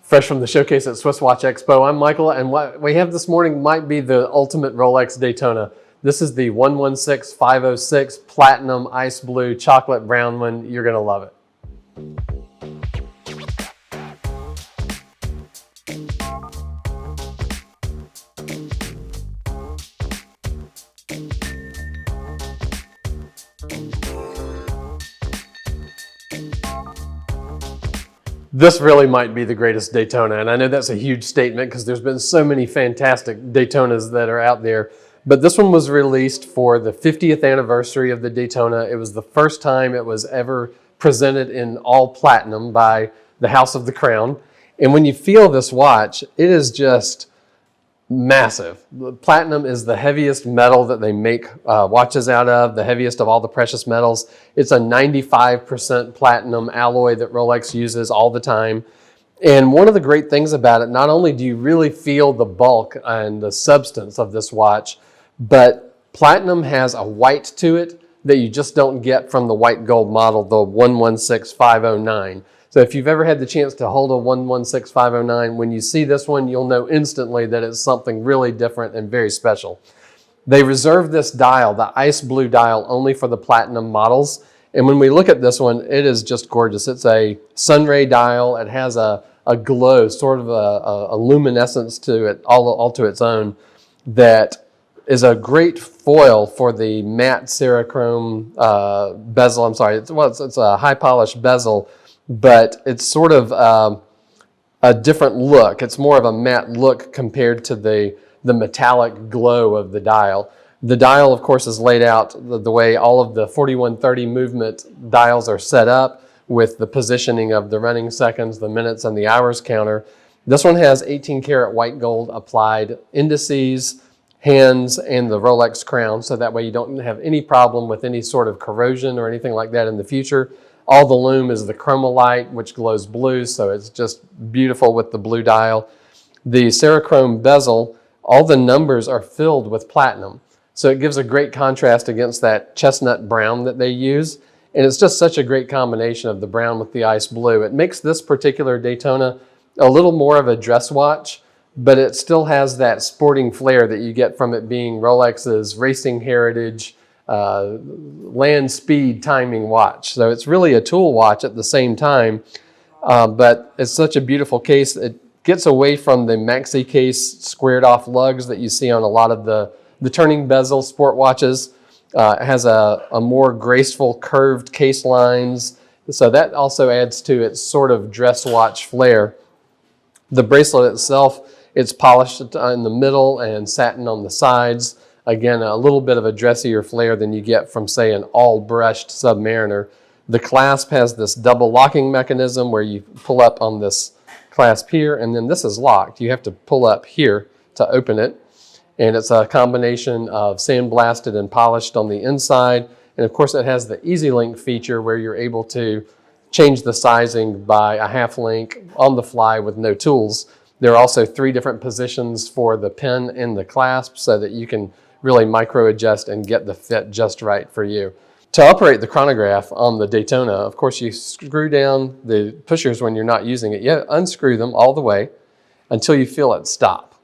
Fresh from the showcase at SwissWatchExpo, I'm Michael, and what we have this morning might be the ultimate Rolex Daytona. This is the 116506 Platinum Ice Blue Chocolate Brown one. You're going to love it. This really might be the greatest Daytona, and I know that's a huge statement because there's been so many fantastic Daytonas that are out there, but this one was released for the 50th anniversary of the Daytona. It was the first time it was ever presented in all platinum by the House of the Crown, and when you feel this watch, it is just massive. Platinum is the heaviest metal that they make watches out of, the heaviest of all the precious metals. It's a 95% platinum alloy that Rolex uses all the time. And one of the great things about it, not only do you really feel the bulk and the substance of this watch, but platinum has a white to it that you just don't get from the white gold model, the 116509. So if you've ever had the chance to hold a 116509, when you see this one, you'll know instantly that it's something really different and very special. They reserved this dial, the ice blue dial, only for the platinum models. And when we look at this one, it is just gorgeous. It's a sunray dial. It has a glow, sort of a luminescence to it, all to its own, that is a great foil for the matte cerachrom bezel. I'm sorry, it's a high polished bezel, but it's sort of a different look. It's more of a matte look compared to the metallic glow of the dial. The dial, of course, is laid out the way all of the 4130 movement dials are set up, with the positioning of the running seconds, the minutes, and the hours counter. This one has 18 karat white gold applied indices, hands, and the Rolex crown, so that way you don't have any problem with any sort of corrosion or anything like that in the future. All the lume is the chromolite, which glows blue, so it's just beautiful with the blue dial. The cerachrom bezel, all the numbers are filled with platinum, so it gives a great contrast against that chestnut brown that they use, and it's just such a great combination of the brown with the ice blue. It makes this particular Daytona a little more of a dress watch, but it still has that sporting flair that you get from it being Rolex's racing heritage, land speed timing watch. So it's really a tool watch at the same time, but it's such a beautiful case. It gets away from the maxi case squared off lugs that you see on a lot of the turning bezel sport watches. It has a more graceful curved case lines, so that also adds to its sort of dress watch flair. The bracelet itself, it's polished in the middle and satin on the sides. Again, a little bit of a dressier flair than you get from, say, an all-brushed Submariner. The clasp has this double locking mechanism where you pull up on this clasp here, and then this is locked. You have to pull up here to open it. And it's a combination of sandblasted and polished on the inside. And of course, it has the Easy Link feature where you're able to change the sizing by a half link on the fly with no tools. There are also 3 different positions for the pin and the clasp so that you can really micro adjust and get the fit just right for you. To operate the chronograph on the Daytona, of course, you screw down the pushers when you're not using it. You unscrew them all the way until you feel it stop.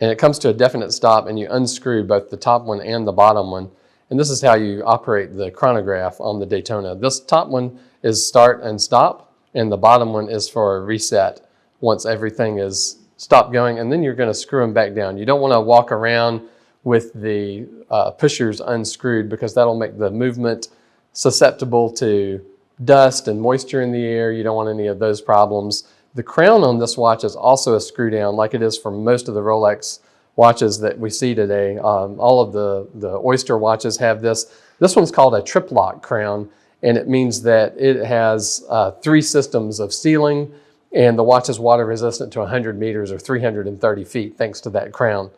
And it comes to a definite stop, and you unscrew both the top one and the bottom one. And this is how you operate the chronograph on the Daytona. This top one is start and stop, and the bottom one is for a reset once everything is stopped going, and then you're going to screw them back down. You don't want to walk around with the pushers unscrewed because that'll make the movement susceptible to dust and moisture in the air. You don't want any of those problems. The crown on this watch is also a screw down, like it is for most of the Rolex watches that we see today. All of the Oyster watches have this. This one's called a Triplock crown, and it means that it has 3 systems of sealing, and the watch is water resistant to 100 meters or 330 feet thanks to that crown.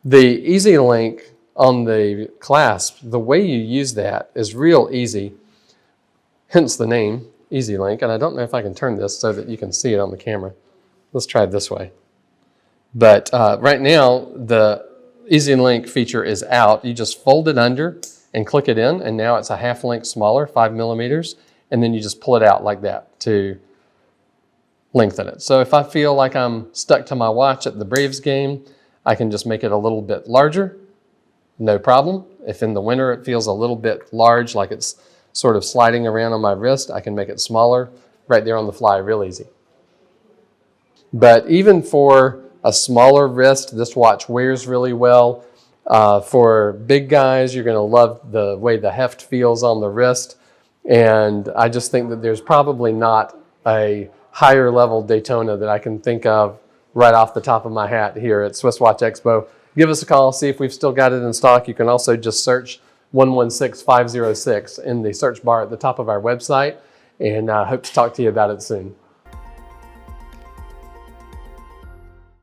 The Easy Link on the clasp, the way you use that is real easy, hence the name Easy Link. And I don't know if I can turn this so that you can see it on the camera. Let's try it this way. But right now, the Easy Link feature is out. You just fold it under and click it in, and now it's a half link smaller, 5 millimeters, and then you just pull it out like that to lengthen it. So if I feel like I'm stuck to my watch at the Braves game, I can just make it a little bit larger, no problem. If in the winter it feels a little bit large, like it's sort of sliding around on my wrist, I can make it smaller right there on the fly, real easy. But even for a smaller wrist, this watch wears really well. For big guys, you're going to love the way the heft feels on the wrist. And I just think that there's probably not a higher level Daytona that I can think of right off the top of my hat here at SwissWatchExpo. Give us a call, see if we've still got it in stock. You can also just search 116506 in the search bar at the top of our website, and I hope to talk to you about it soon.